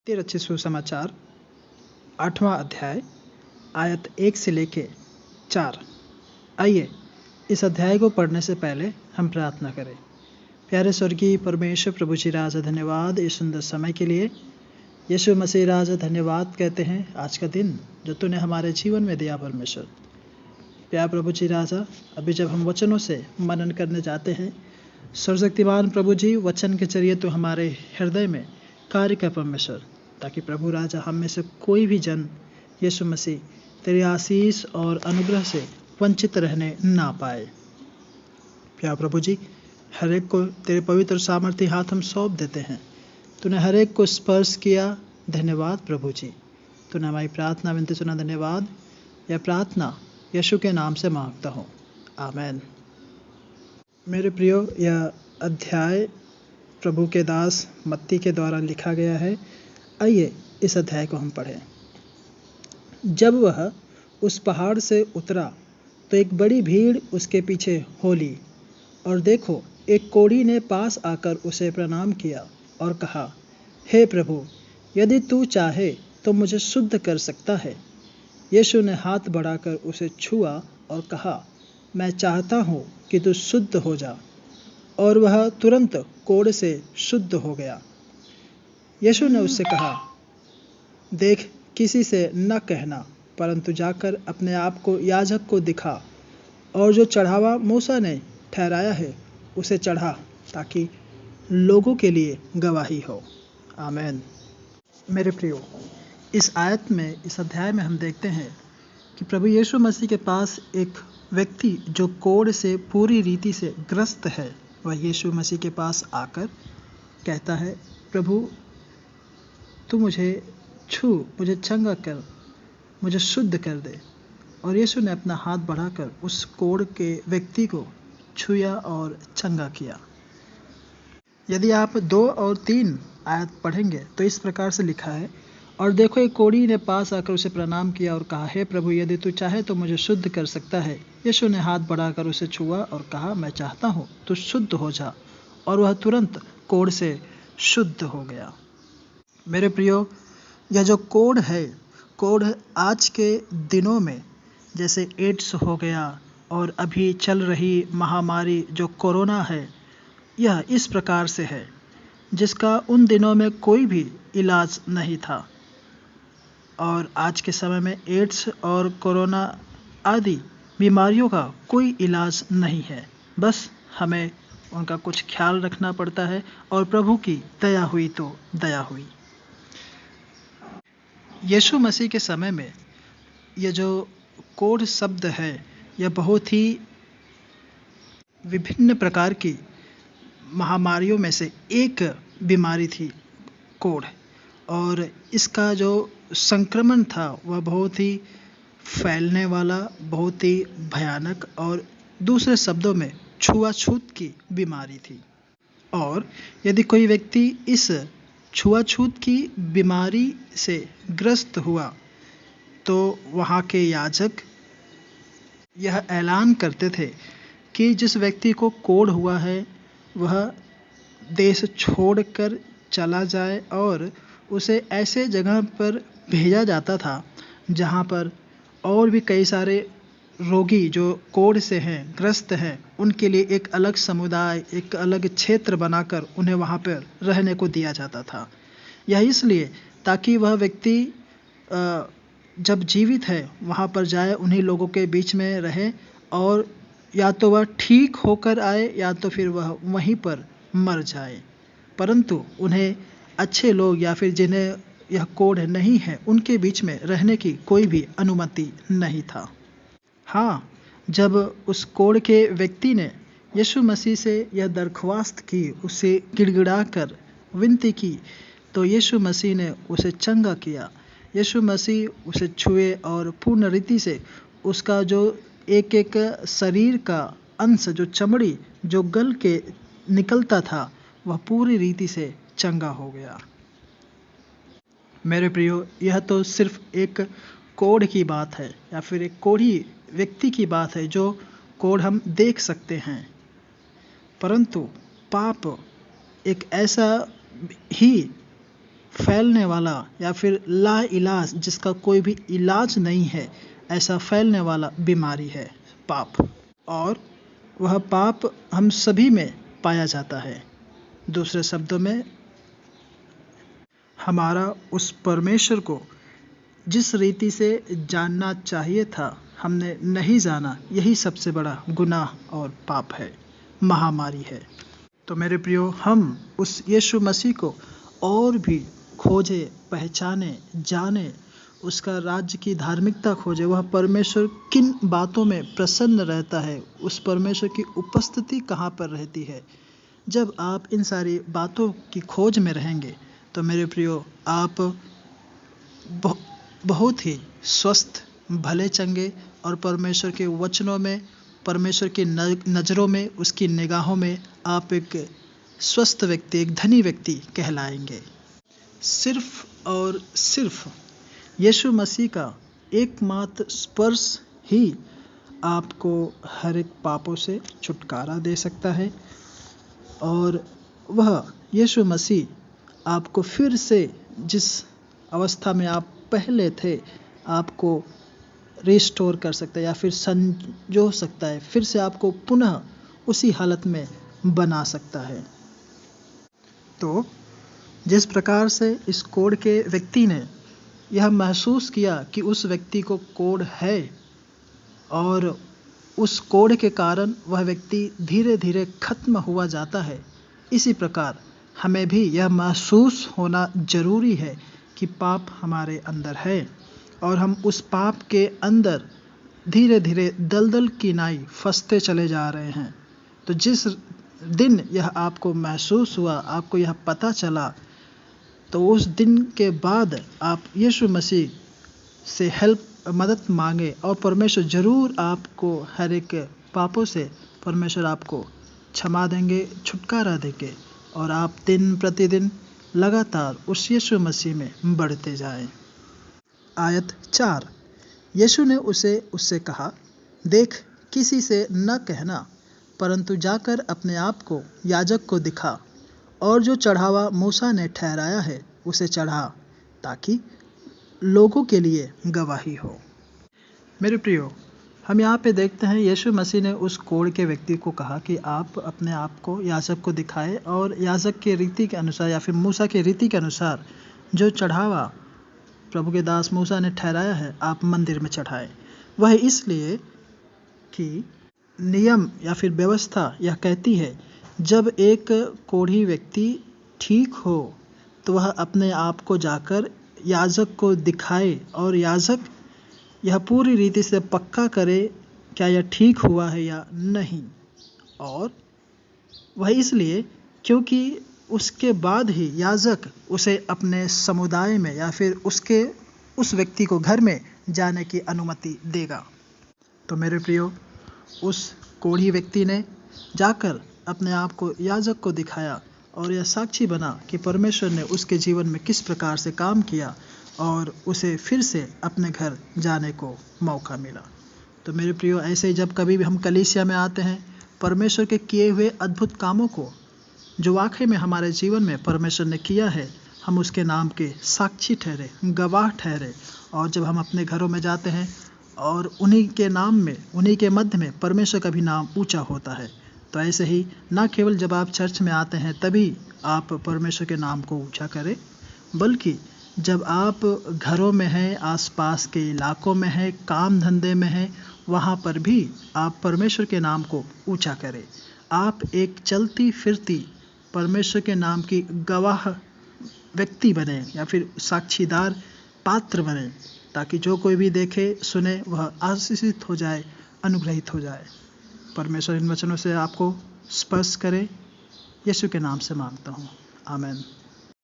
मत्ती रचित सुसमाचार 8वां अध्याय आयत 1 से लेके 4। आइए इस अध्याय को पढ़ने से पहले हम प्रार्थना करें। प्यारे स्वर्गीय परमेश्वर प्रभु जी राजा, धन्यवाद इस सुंदर समय के लिए। यीशु मसीह राजा, धन्यवाद कहते हैं आज का दिन जो तूने हमारे जीवन में दिया परमेश्वर। प्यार प्रभु जी राजा, अभी जब हम वचनों से मनन करने जाते हैं, सर्वशक्तिमान प्रभु जी वचन के जरिए तो हमारे हृदय में कार्य कर परमेश्वर, ताकि प्रभु राजा हम में से कोई भी जन यीशु मसीह तेरे आशीष और अनुग्रह से वंचित रहने ना पाए। प्यार प्रभु जी, हर एक को तेरे पवित्र सामर्थ्य हाथ हम सौंप देते हैं। तूने हर एक को स्पर्श किया, धन्यवाद प्रभु जी। तूने हमारी प्रार्थना विनती सुना, धन्यवाद। यह प्रार्थना यीशु के नाम से मांगता हूँ, आमेन। मेरे प्रियो, यह अध्याय प्रभु के दास मत्ती के द्वारा लिखा गया है। आइए इस अध्याय को हम पढ़ें। जब वह उस पहाड़ से उतरा तो एक बड़ी भीड़ उसके पीछे हो ली, और देखो, एक कोढ़ी ने पास आकर उसे प्रणाम किया और कहा, हे प्रभु, यदि तू चाहे तो मुझे शुद्ध कर सकता है। यीशु ने हाथ बढ़ाकर उसे छुआ और कहा, मैं चाहता हूँ कि तू शुद्ध हो जा। और वह तुरंत कोढ़ से शुद्ध हो गया। यीशु ने उससे कहा, देख, किसी से न कहना, परंतु जाकर अपने आप को याजक को दिखा, और जो चढ़ावा मूसा ने ठहराया है उसे चढ़ा, ताकि लोगों के लिए गवाही हो। आमेन। मेरे प्रियो, इस आयत में, इस अध्याय में हम देखते हैं कि प्रभु यीशु मसीह के पास एक व्यक्ति जो कोढ़ से पूरी रीति से ग्रस्त है, वह यीशु मसीह के पास आकर कहता है, प्रभु तू मुझे छू, मुझे चंगा कर, मुझे शुद्ध कर दे। और यीशु ने अपना हाथ बढ़ाकर उस कोढ़ के व्यक्ति को छुआ और चंगा किया। यदि आप 2 और 3 आयत पढ़ेंगे तो इस प्रकार से लिखा है, और देखो, एक कोढ़ी ने पास आकर उसे प्रणाम किया और कहा, हे प्रभु, यदि तू चाहे तो मुझे शुद्ध कर सकता है। यीशु ने हाथ बढ़ाकर उसे छुआ और कहा, मैं चाहता हूँ, तू शुद्ध हो जा। और वह तुरंत कोढ़ से शुद्ध हो गया। मेरे प्रियो, यह जो कोढ़ है, कोढ़ आज के दिनों में जैसे एड्स हो गया और अभी चल रही महामारी जो कोरोना है, यह इस प्रकार से है जिसका उन दिनों में कोई भी इलाज नहीं था। और आज के समय में एड्स और कोरोना आदि बीमारियों का कोई इलाज नहीं है। बस हमें उनका कुछ ख्याल रखना पड़ता है, और प्रभु की दया हुई तो दया हुई। यीशु मसीह के समय में यह जो कोढ़ शब्द है, यह बहुत ही विभिन्न प्रकार की महामारियों में से एक बीमारी थी, कोढ़। और इसका जो संक्रमण था वह बहुत ही फैलने वाला, बहुत ही भयानक, और दूसरे शब्दों में छुआछूत की बीमारी थी। और यदि कोई व्यक्ति इस छुआछूत की बीमारी से ग्रस्त हुआ तो वहाँ के याजक यह ऐलान करते थे कि जिस व्यक्ति को कोढ़ हुआ है वह देश छोड़कर चला जाए, और उसे ऐसे जगह पर भेजा जाता था जहाँ पर और भी कई सारे रोगी जो कोढ़ से हैं, ग्रस्त हैं, उनके लिए एक अलग समुदाय, एक अलग क्षेत्र बनाकर उन्हें वहाँ पर रहने को दिया जाता था। यह इसलिए ताकि वह व्यक्ति जब जीवित है वहाँ पर जाए, उन्हीं लोगों के बीच में रहे, और या तो वह ठीक होकर आए या तो फिर वह वहीं पर मर जाए। परंतु उन्हें अच्छे लोग या फिर जिन्हें यह कोढ़ नहीं है उनके बीच में रहने की कोई भी अनुमति नहीं था। हाँ, जब उस कोढ़ के व्यक्ति ने यीशु मसीह से यह दरख्वास्त की, उसे गिड़गिड़ा कर विनती की, तो यीशु मसीह ने उसे चंगा किया। यीशु मसीह उसे छुए और पूर्ण रीति से उसका जो एक एक शरीर का अंश, जो चमड़ी जो गल के निकलता था, वह पूरी रीति से चंगा हो गया। मेरे प्रियो, यह तो सिर्फ एक कोढ़ की बात है, या फिर एक कोढ़ी व्यक्ति की बात है जो कोढ़ हम देख सकते हैं। परंतु पाप एक ऐसा ही फैलने वाला या फिर लाइलाज, जिसका कोई भी इलाज नहीं है, ऐसा फैलने वाला बीमारी है पाप। और वह पाप हम सभी में पाया जाता है। दूसरे शब्दों में, हमारा उस परमेश्वर को जिस रीति से जानना चाहिए था हमने नहीं जाना, यही सबसे बड़ा गुनाह और पाप है, महामारी है। तो मेरे प्रियो, हम उस यीशु मसीह को और भी खोजे, पहचाने, जाने, उसका राज्य की धार्मिकता खोजे। वह परमेश्वर किन बातों में प्रसन्न रहता है, उस परमेश्वर की उपस्थिति कहाँ पर रहती है। जब आप इन सारी बातों की खोज में रहेंगे तो मेरे प्रियो, आप बहुत ही स्वस्थ, भले चंगे और परमेश्वर के वचनों में, परमेश्वर की नज़रों में, उसकी निगाहों में आप एक स्वस्थ व्यक्ति, एक धनी व्यक्ति कहलाएंगे। सिर्फ और सिर्फ यीशु मसीह का एकमात्र स्पर्श ही आपको हर एक पापों से छुटकारा दे सकता है। और वह यीशु मसीह आपको फिर से जिस अवस्था में आप पहले थे, आपको रिस्टोर कर सकता है या फिर संजो सकता है, फिर से आपको पुनः उसी हालत में बना सकता है। तो जिस प्रकार से इस कोढ़ के व्यक्ति ने यह महसूस किया कि उस व्यक्ति को कोढ़ है और उस कोढ़ के कारण वह व्यक्ति धीरे धीरे खत्म हुआ जाता है, इसी प्रकार हमें भी यह महसूस होना जरूरी है कि पाप हमारे अंदर है और हम उस पाप के अंदर धीरे धीरे दलदल की नाई फंसते चले जा रहे हैं। तो जिस दिन यह आपको महसूस हुआ, आपको यह पता चला, तो उस दिन के बाद आप यीशु मसीह से मदद मांगे और परमेश्वर जरूर आपको हर एक पापों से परमेश्वर आपको क्षमा देंगे, छुटकारा देंगे और आप दिन प्रतिदिन लगातार उस यीशु मसीह में बढ़ते जाएं। आयत 4, यीशु ने उससे कहा, देख, किसी से न कहना, परंतु जाकर अपने आप को याजक को दिखा और जो चढ़ावा मूसा ने ठहराया है उसे चढ़ा, ताकि लोगों के लिए गवाही हो। मेरे प्रियो, हम यहाँ पे देखते हैं यीशु मसीह ने उस कोढ़ के व्यक्ति को कहा कि आप अपने आप को याजक को दिखाएं और याजक के रीति के अनुसार या फिर मूसा के रीति के अनुसार जो चढ़ावा प्रभु के दास मूसा ने ठहराया है, आप मंदिर में चढ़ाएं। वह इसलिए कि नियम या फिर व्यवस्था यह कहती है, जब एक कोढ़ी व्यक्ति ठीक हो तो वह अपने आप को जाकर याजक को दिखाए और याजक यह पूरी रीति से पक्का करे क्या यह ठीक हुआ है या नहीं। और वह इसलिए क्योंकि उसके बाद ही याजक उसे अपने समुदाय में या फिर उस व्यक्ति को घर में जाने की अनुमति देगा। तो मेरे प्रियो, उस कोढ़ी व्यक्ति ने जाकर अपने आप को याजक को दिखाया और यह साक्षी बना कि परमेश्वर ने उसके जीवन में किस प्रकार से काम किया और उसे फिर से अपने घर जाने को मौका मिला। तो मेरे प्रियो, ऐसे ही जब कभी भी हम कलीसिया में आते हैं, परमेश्वर के किए हुए अद्भुत कामों को जो वाकई में हमारे जीवन में परमेश्वर ने किया है, हम उसके नाम के साक्षी ठहरे, गवाह ठहरे। और जब हम अपने घरों में जाते हैं और उन्हीं के नाम में, उन्हीं के मध्य में परमेश्वर का भी नाम ऊंचा होता है। तो ऐसे ही ना केवल जब आप चर्च में आते हैं तभी आप परमेश्वर के नाम को ऊंचा करें, बल्कि जब आप घरों में हैं, आसपास के इलाकों में हैं, काम धंधे में हैं, वहाँ पर भी आप परमेश्वर के नाम को ऊंचा करें। आप एक चलती फिरती परमेश्वर के नाम की गवाह व्यक्ति बने या फिर साक्षीदार पात्र बने, ताकि जो कोई भी देखे सुने वह आशीषित हो जाए, अनुग्रहित हो जाए। परमेश्वर इन वचनों से आपको स्पर्श करे, यीशु के नाम से मांगता हूँ, आमीन।